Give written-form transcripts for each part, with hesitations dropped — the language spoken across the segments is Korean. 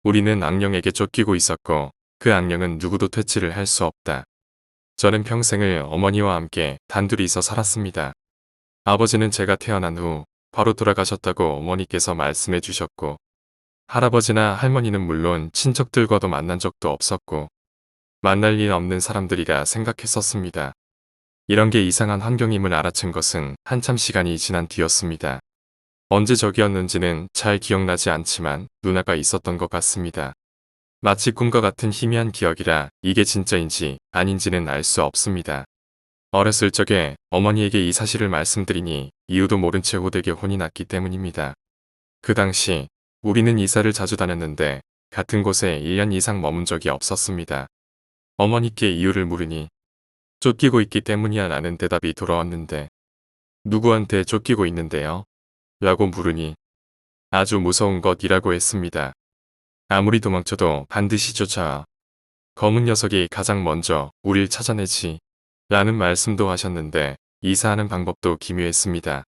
우리는 악령에게 쫓기고 있었고 그 악령은 누구도 퇴치를 할 수 없다. 저는 평생을 어머니와 함께 단둘이서 살았습니다. 아버지는 제가 태어난 후 바로 돌아가셨다고 어머니께서 말씀해 주셨고 할아버지나 할머니는 물론 친척들과도 만난 적도 없었고 만날 일 없는 사람들이라 생각했었습니다. 이런 게 이상한 환경임을 알아챈 것은 한참 시간이 지난 뒤였습니다. 언제 적이었는지는 잘 기억나지 않지만 누나가 있었던 것 같습니다. 마치 꿈과 같은 희미한 기억이라 이게 진짜인지 아닌지는 알 수 없습니다. 어렸을 적에 어머니에게 이 사실을 말씀드리니 이유도 모른 채 호되게 혼이 났기 때문입니다. 그 당시 우리는 이사를 자주 다녔는데 같은 곳에 1년 이상 머문 적이 없었습니다. 어머니께 이유를 물으니 쫓기고 있기 때문이야 라는 대답이 돌아왔는데 누구한테 쫓기고 있는데요? 라고 물으니 아주 무서운 것이라고 했습니다. 아무리 도망쳐도 반드시 쫓아와. 검은 녀석이 가장 먼저 우릴 찾아내지 라는 말씀도 하셨는데 이사하는 방법도 기묘했습니다.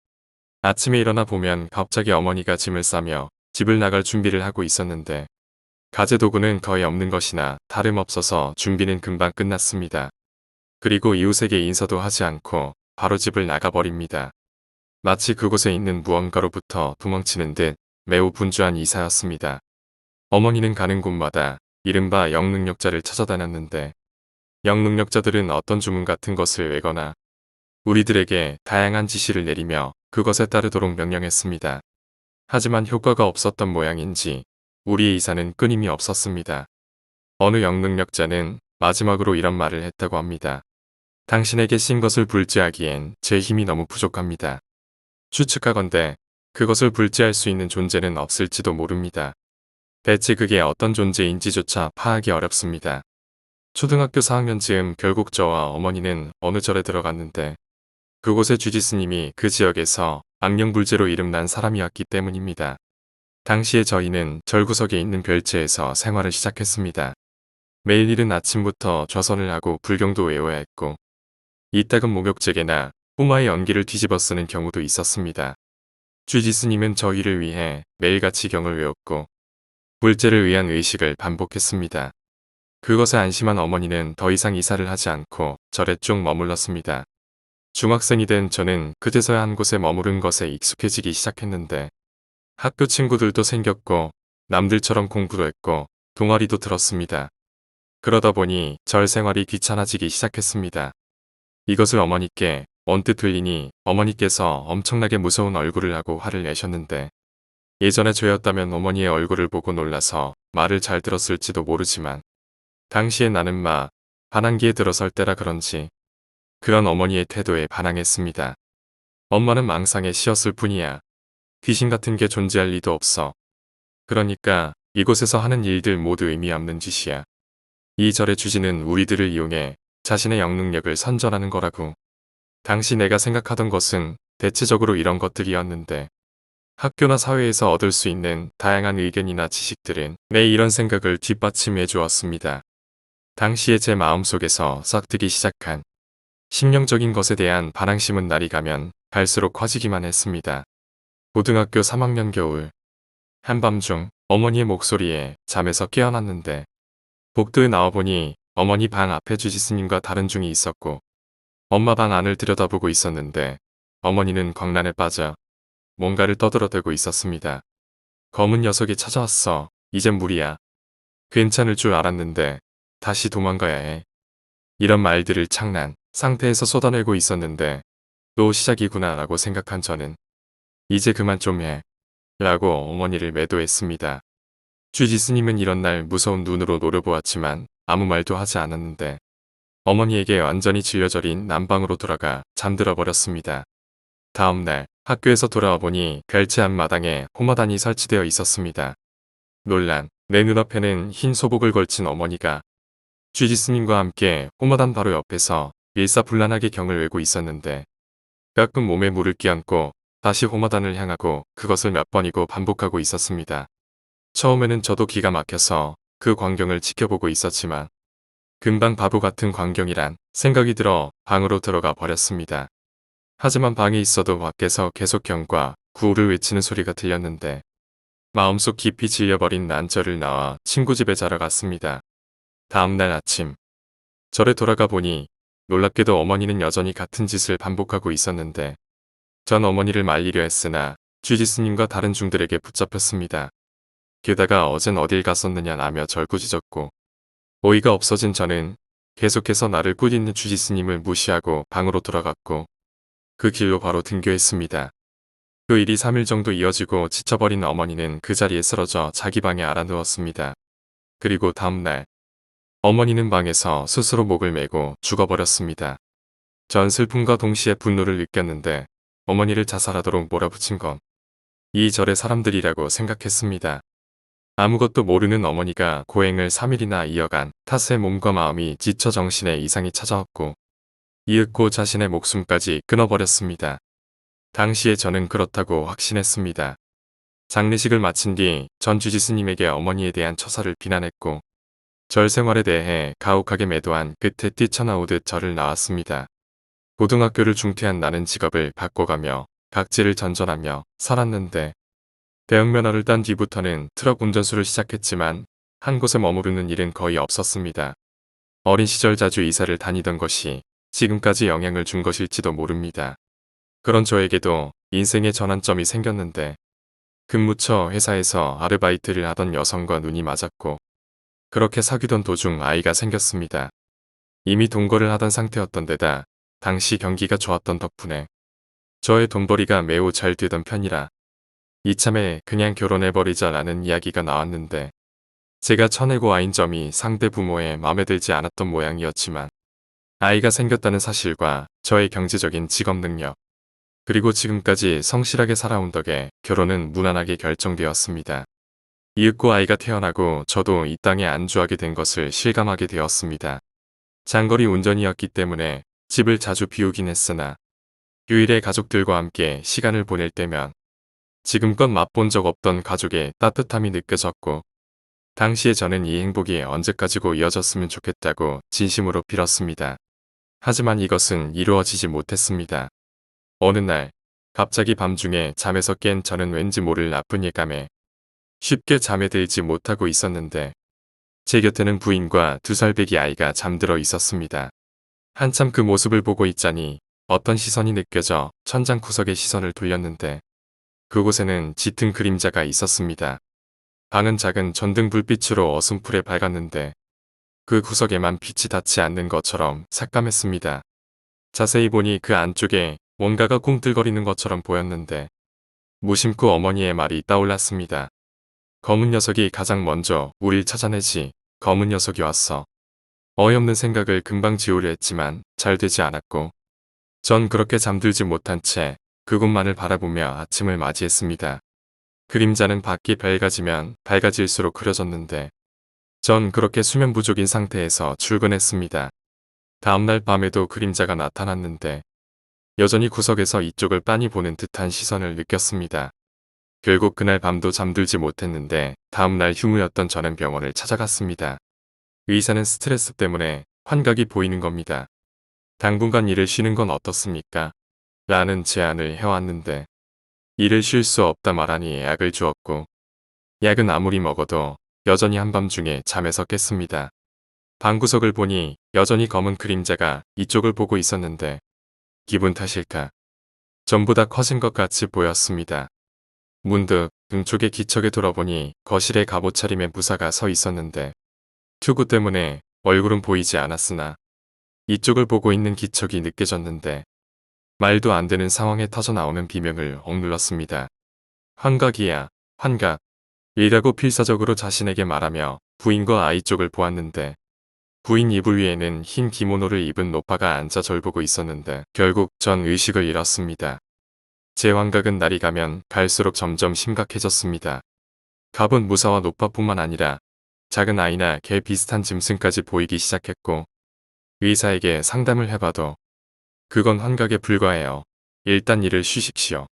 아침에 일어나 보면 갑자기 어머니가 짐을 싸며 집을 나갈 준비를 하고 있었는데 가재도구는 거의 없는 것이나 다름없어서 준비는 금방 끝났습니다. 그리고 이웃에게 인사도 하지 않고 바로 집을 나가버립니다. 마치 그곳에 있는 무언가로부터 도망치는 듯 매우 분주한 이사였습니다. 어머니는 가는 곳마다 이른바 영능력자를 찾아다녔는데 영능력자들은 어떤 주문 같은 것을 외거나 우리들에게 다양한 지시를 내리며 그것에 따르도록 명령했습니다. 하지만 효과가 없었던 모양인지 우리의 이사는 끊임이 없었습니다. 어느 영능력자는 마지막으로 이런 말을 했다고 합니다. 당신에게 신 것을 불지하기엔 제 힘이 너무 부족합니다. 추측하건대 그것을 불지할 수 있는 존재는 없을지도 모릅니다. 대체 그게 어떤 존재인지조차 파악이 어렵습니다. 초등학교 4학년 즈음 결국 저와 어머니는 어느 절에 들어갔는데 그곳의 주지스님이 그 지역에서 악령불제로 이름난 사람이었기 때문입니다. 당시에 저희는 절구석에 있는 별채에서 생활을 시작했습니다. 매일 이른 아침부터 좌선을 하고 불경도 외워야 했고 이따금 목욕제게나 꼬마의 연기를 뒤집어 쓰는 경우도 있었습니다. 주지스님은 저희를 위해 매일같이 경을 외웠고 불제를 위한 의식을 반복했습니다. 그것에 안심한 어머니는 더 이상 이사를 하지 않고 절에 쭉 머물렀습니다. 중학생이 된 저는 그제서야 한 곳에 머무른 것에 익숙해지기 시작했는데 학교 친구들도 생겼고 남들처럼 공부도 했고 동아리도 들었습니다. 그러다 보니 절 생활이 귀찮아지기 시작했습니다. 이것을 어머니께 언뜻 들리니 어머니께서 엄청나게 무서운 얼굴을 하고 화를 내셨는데 예전에 저였다면 어머니의 얼굴을 보고 놀라서 말을 잘 들었을지도 모르지만 당시에 나는 반항기에 들어설 때라 그런지 그런 어머니의 태도에 반항했습니다. 엄마는 망상에 씌었을 뿐이야. 귀신 같은 게 존재할 리도 없어. 그러니까 이곳에서 하는 일들 모두 의미 없는 짓이야. 이 절의 주지는 우리들을 이용해 자신의 영능력을 선전하는 거라고. 당시 내가 생각하던 것은 대체적으로 이런 것들이었는데 학교나 사회에서 얻을 수 있는 다양한 의견이나 지식들은 내 이런 생각을 뒷받침해 주었습니다. 당시에 제 마음속에서 싹트기 시작한 심령적인 것에 대한 반항심은 날이 가면 갈수록 커지기만 했습니다. 고등학교 3학년 겨울 한밤중 어머니의 목소리에 잠에서 깨어났는데 복도에 나와보니 어머니 방 앞에 주지스님과 다른 중이 있었고 엄마 방 안을 들여다보고 있었는데 어머니는 광란에 빠져 뭔가를 떠들어대고 있었습니다. 검은 녀석이 찾아왔어. 이젠 무리야. 괜찮을 줄 알았는데 다시 도망가야 해. 이런 말들을 창난 상태에서 쏟아내고 있었는데 또 시작이구나 라고 생각한 저는 이제 그만 좀 해. 라고 어머니를 매도했습니다. 주지스님은 이런 날 무서운 눈으로 노려보았지만 아무 말도 하지 않았는데 어머니에게 완전히 질려버린 난방으로 돌아가 잠들어 버렸습니다. 다음 날 학교에서 돌아와 보니 별채 앞마당에 호마단이 설치되어 있었습니다. 놀란 내 눈앞에는 흰 소복을 걸친 어머니가 주지스님과 함께 호마단 바로 옆에서 일사불란하게 경을 외고 있었는데 가끔 몸에 물을 끼얹고 다시 호마단을 향하고 그것을 몇 번이고 반복하고 있었습니다. 처음에는 저도 기가 막혀서 그 광경을 지켜보고 있었지만 금방 바보 같은 광경이란 생각이 들어 방으로 들어가 버렸습니다. 하지만 방에 있어도 밖에서 계속 경과 구호를 외치는 소리가 들렸는데 마음속 깊이 질려버린 난절을 나와 친구 집에 자러 갔습니다. 다음날 아침, 절에 돌아가 보니 놀랍게도 어머니는 여전히 같은 짓을 반복하고 있었는데 전 어머니를 말리려 했으나 쥐지스님과 다른 중들에게 붙잡혔습니다. 게다가 어젠 어딜 갔었느냐라며 절 꾸짖었고 어이가 없어진 저는 계속해서 나를 꾸짖는 쥐지스님을 무시하고 방으로 돌아갔고 그 길로 바로 등교했습니다. 그 일이 3일 정도 이어지고 지쳐버린 어머니는 그 자리에 쓰러져 자기 방에 알아누웠습니다. 그리고 다음날 어머니는 방에서 스스로 목을 메고 죽어버렸습니다. 전 슬픔과 동시에 분노를 느꼈는데 어머니를 자살하도록 몰아붙인 건 이 절의 사람들이라고 생각했습니다. 아무것도 모르는 어머니가 고행을 3일이나 이어간 탓에 몸과 마음이 지쳐 정신에 이상이 찾아왔고 이윽고 자신의 목숨까지 끊어버렸습니다. 당시에 저는 그렇다고 확신했습니다. 장례식을 마친 뒤 전 주지스님에게 어머니에 대한 처사를 비난했고 절 생활에 대해 가혹하게 매도한 끝에 뛰쳐나오듯 절을 나왔습니다. 고등학교를 중퇴한 나는 직업을 바꿔가며 각지를 전전하며 살았는데 대학면허를 딴 뒤부터는 트럭 운전수를 시작했지만 한 곳에 머무르는 일은 거의 없었습니다. 어린 시절 자주 이사를 다니던 것이 지금까지 영향을 준 것일지도 모릅니다. 그런 저에게도 인생의 전환점이 생겼는데 근무처 회사에서 아르바이트를 하던 여성과 눈이 맞았고 그렇게 사귀던 도중 아이가 생겼습니다. 이미 동거를 하던 상태였던 데다 당시 경기가 좋았던 덕분에 저의 돈벌이가 매우 잘 되던 편이라 이참에 그냥 결혼해버리자라는 이야기가 나왔는데 제가 쳐내고 아인 점이 상대 부모의 마음에 들지 않았던 모양이었지만 아이가 생겼다는 사실과 저의 경제적인 직업 능력 그리고 지금까지 성실하게 살아온 덕에 결혼은 무난하게 결정되었습니다. 이윽고 아이가 태어나고 저도 이 땅에 안주하게 된 것을 실감하게 되었습니다. 장거리 운전이었기 때문에 집을 자주 비우긴 했으나 휴일에 가족들과 함께 시간을 보낼 때면 지금껏 맛본 적 없던 가족의 따뜻함이 느껴졌고 당시에 저는 이 행복이 언제까지고 이어졌으면 좋겠다고 진심으로 빌었습니다. 하지만 이것은 이루어지지 못했습니다. 어느 날 갑자기 밤중에 잠에서 깬 저는 왠지 모를 나쁜 예감에 쉽게 잠에 들지 못하고 있었는데 제 곁에는 부인과 2살 배기 아이가 잠들어 있었습니다. 한참 그 모습을 보고 있자니 어떤 시선이 느껴져 천장 구석에 시선을 돌렸는데 그곳에는 짙은 그림자가 있었습니다. 방은 작은 전등 불빛으로 어슴푸레 밝았는데 그 구석에만 빛이 닿지 않는 것처럼 삭감했습니다. 자세히 보니 그 안쪽에 뭔가가 꿈틀거리는 것처럼 보였는데 무심코 어머니의 말이 떠올랐습니다. 검은 녀석이 가장 먼저 우릴 찾아내지. 검은 녀석이 왔어. 어이없는 생각을 금방 지우려 했지만 잘 되지 않았고 전 그렇게 잠들지 못한 채 그곳만을 바라보며 아침을 맞이했습니다. 그림자는 밖이 밝아지면 밝아질수록 그려졌는데 전 그렇게 수면 부족인 상태에서 출근했습니다. 다음날 밤에도 그림자가 나타났는데 여전히 구석에서 이쪽을 빤히 보는 듯한 시선을 느꼈습니다. 결국 그날 밤도 잠들지 못했는데 다음날 휴무였던 저는 병원을 찾아갔습니다. 의사는 스트레스 때문에 환각이 보이는 겁니다. 당분간 일을 쉬는 건 어떻습니까? 라는 제안을 해왔는데 일을 쉴 수 없다 말하니 약을 주었고 약은 아무리 먹어도 여전히 한밤중에 잠에서 깼습니다. 방구석을 보니 여전히 검은 그림자가 이쪽을 보고 있었는데 기분 탓일까? 전보다 커진 것 같이 보였습니다. 문득 등쪽에 기척에 돌아보니 거실에 갑옷 차림의 무사가 서 있었는데 투구 때문에 얼굴은 보이지 않았으나 이쪽을 보고 있는 기척이 느껴졌는데 말도 안 되는 상황에 터져나오는 비명을 억눌렀습니다. 환각이야, 환각. 이라고 필사적으로 자신에게 말하며 부인과 아이 쪽을 보았는데 부인 이불 위에는 흰 기모노를 입은 노파가 앉아 절 보고 있었는데 결국 전 의식을 잃었습니다. 제 환각은 날이 가면 갈수록 점점 심각해졌습니다. 갑은 무사와 노파뿐만 아니라 작은 아이나 개 비슷한 짐승까지 보이기 시작했고 의사에게 상담을 해봐도 그건 환각에 불과해요. 일단 일을 쉬십시오.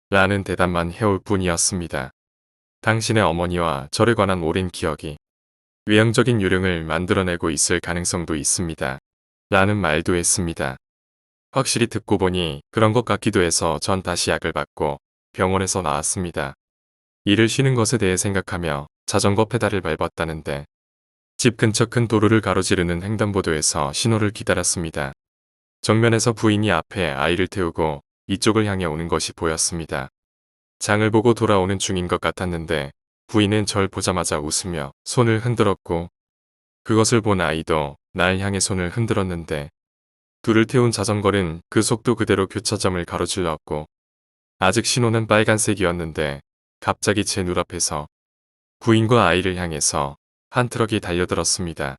라는 대답만 해올 뿐이었습니다. 당신의 어머니와 저에 관한 오랜 기억이 외형적인 요령을 만들어내고 있을 가능성도 있습니다. 라는 말도 했습니다. 확실히 듣고 보니 그런 것 같기도 해서 전 다시 약을 받고 병원에서 나왔습니다. 일을 쉬는 것에 대해 생각하며 자전거 페달을 밟았다는데 집 근처 큰 도로를 가로지르는 횡단보도에서 신호를 기다렸습니다. 정면에서 부인이 앞에 아이를 태우고 이쪽을 향해 오는 것이 보였습니다. 장을 보고 돌아오는 중인 것 같았는데 부인은 절 보자마자 웃으며 손을 흔들었고 그것을 본 아이도 날 향해 손을 흔들었는데 둘을 태운 자전거는 그 속도 그대로 교차점을 가로질렀고 아직 신호는 빨간색이었는데 갑자기 제 눈앞에서 부인과 아이를 향해서 한 트럭이 달려들었습니다.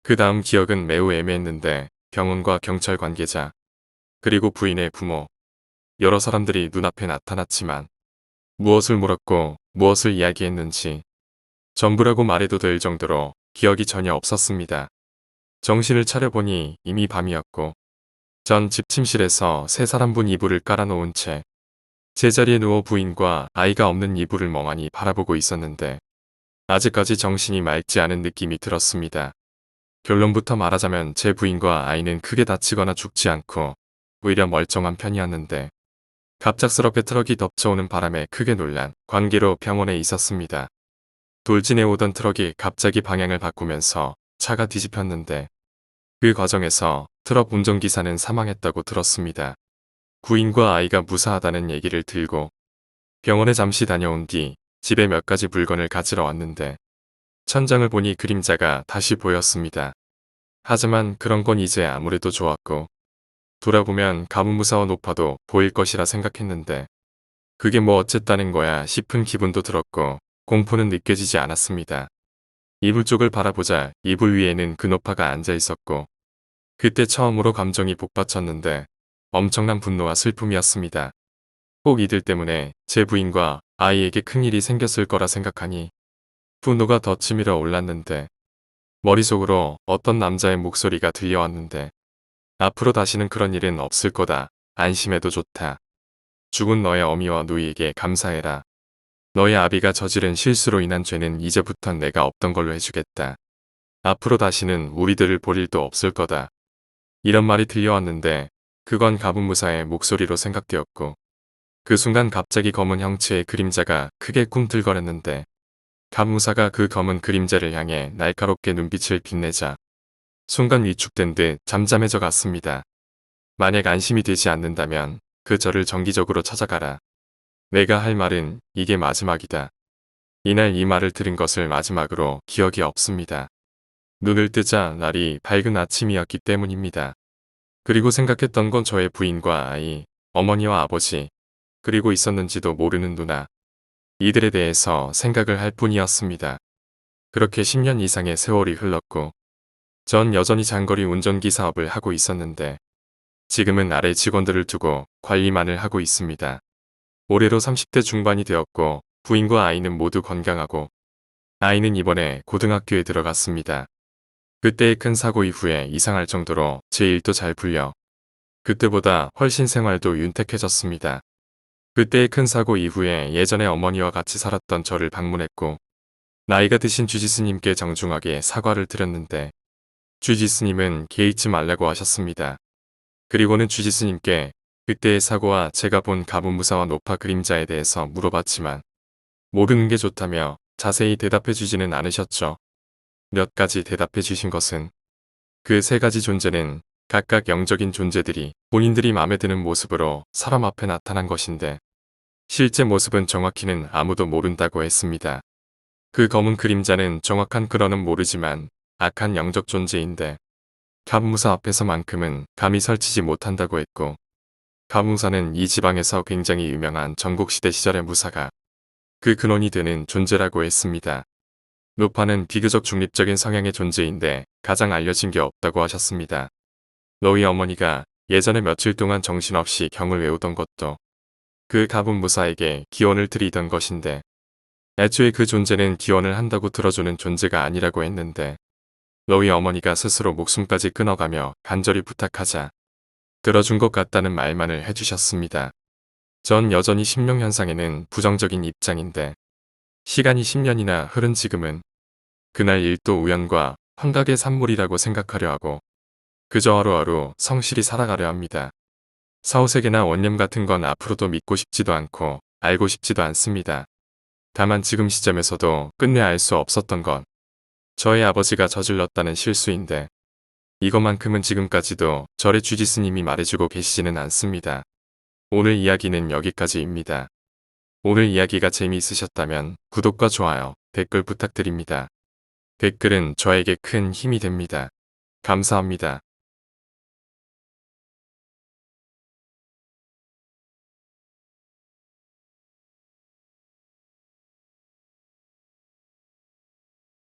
그 다음 기억은 매우 애매했는데 병원과 경찰 관계자 그리고 부인의 부모 여러 사람들이 눈앞에 나타났지만 무엇을 물었고 무엇을 이야기했는지 전부라고 말해도 될 정도로 기억이 전혀 없었습니다. 정신을 차려보니 이미 밤이었고 전 집 침실에서 세 사람분 이불을 깔아놓은 채 제자리에 누워 부인과 아이가 없는 이불을 멍하니 바라보고 있었는데 아직까지 정신이 맑지 않은 느낌이 들었습니다. 결론부터 말하자면 제 부인과 아이는 크게 다치거나 죽지 않고 오히려 멀쩡한 편이었는데 갑작스럽게 트럭이 덮쳐오는 바람에 크게 놀란 관계로 병원에 있었습니다. 돌진해 오던 트럭이 갑자기 방향을 바꾸면서 차가 뒤집혔는데 그 과정에서 트럭 운전기사는 사망했다고 들었습니다. 부인과 아이가 무사하다는 얘기를 들고 병원에 잠시 다녀온 뒤 집에 몇 가지 물건을 가지러 왔는데 천장을 보니 그림자가 다시 보였습니다. 하지만 그런 건 이제 아무래도 좋았고 돌아보면 가무무사와 높아도 보일 것이라 생각했는데 그게 뭐 어쨌다는 거야 싶은 기분도 들었고 공포는 느껴지지 않았습니다. 이불 쪽을 바라보자 이불 위에는 그 노파가 앉아 있었고 그때 처음으로 감정이 복받쳤는데 엄청난 분노와 슬픔이었습니다. 꼭 이들 때문에 제 부인과 아이에게 큰일이 생겼을 거라 생각하니 분노가 더 치밀어 올랐는데 머릿속으로 어떤 남자의 목소리가 들려왔는데 앞으로 다시는 그런 일은 없을 거다. 안심해도 좋다. 죽은 너의 어미와 누이에게 감사해라. 너의 아비가 저지른 실수로 인한 죄는 이제부턴 내가 없던 걸로 해주겠다. 앞으로 다시는 우리들을 볼 일도 없을 거다. 이런 말이 들려왔는데 그건 가분무사의 목소리로 생각되었고 그 순간 갑자기 검은 형체의 그림자가 크게 꿈틀거렸는데 가분무사가 그 검은 그림자를 향해 날카롭게 눈빛을 빛내자 순간 위축된 듯 잠잠해져 갔습니다. 만약 안심이 되지 않는다면 그 저를 정기적으로 찾아가라. 내가 할 말은 이게 마지막이다. 이날 이 말을 들은 것을 마지막으로 기억이 없습니다. 눈을 뜨자 날이 밝은 아침이었기 때문입니다. 그리고 생각했던 건 저의 부인과 아이, 어머니와 아버지, 그리고 있었는지도 모르는 누나. 이들에 대해서 생각을 할 뿐이었습니다. 그렇게 10년 이상의 세월이 흘렀고 전 여전히 장거리 운전기 사업을 하고 있었는데 지금은 아래 직원들을 두고 관리만을 하고 있습니다. 올해로 30대 중반이 되었고 부인과 아이는 모두 건강하고 아이는 이번에 고등학교에 들어갔습니다. 그때의 큰 사고 이후에 이상할 정도로 제 일도 잘 풀려 그때보다 훨씬 생활도 윤택해졌습니다. 그때의 큰 사고 이후에 예전에 어머니와 같이 살았던 저를 방문했고 나이가 드신 주지스님께 정중하게 사과를 드렸는데 주지스님은 개의치 말라고 하셨습니다. 그리고는 주지스님께 그때의 사고와 제가 본 가분무사와 노파 그림자에 대해서 물어봤지만 모르는 게 좋다며 자세히 대답해 주지는 않으셨죠. 몇 가지 대답해 주신 것은 그 세 가지 존재는 각각 영적인 존재들이 본인들이 마음에 드는 모습으로 사람 앞에 나타난 것인데 실제 모습은 정확히는 아무도 모른다고 했습니다. 그 검은 그림자는 정확한 근원은 모르지만 악한 영적 존재인데 가분무사 앞에서만큼은 감히 설치지 못한다고 했고 가분무사는 이 지방에서 굉장히 유명한 전국시대 시절의 무사가 그 근원이 되는 존재라고 했습니다. 노파는 비교적 중립적인 성향의 존재인데 가장 알려진 게 없다고 하셨습니다. 너희 어머니가 예전에 며칠 동안 정신없이 경을 외우던 것도 그 가분무사에게 기원을 드리던 것인데 애초에 그 존재는 기원을 한다고 들어주는 존재가 아니라고 했는데 너희 어머니가 스스로 목숨까지 끊어가며 간절히 부탁하자 들어준 것 같다는 말만을 해주셨습니다. 전 여전히 신명현상에는 부정적인 입장인데 시간이 10년이나 흐른 지금은 그날 일도 우연과 환각의 산물이라고 생각하려 하고 그저 하루하루 성실히 살아가려 합니다. 사후세계나 원념 같은 건 앞으로도 믿고 싶지도 않고 알고 싶지도 않습니다. 다만 지금 시점에서도 끝내 알 수 없었던 건 저의 아버지가 저질렀다는 실수인데 이것만큼은 지금까지도 저의 주지스님이 말해주고 계시지는 않습니다. 오늘 이야기는 여기까지입니다. 오늘 이야기가 재미있으셨다면 구독과 좋아요, 댓글 부탁드립니다. 댓글은 저에게 큰 힘이 됩니다. 감사합니다.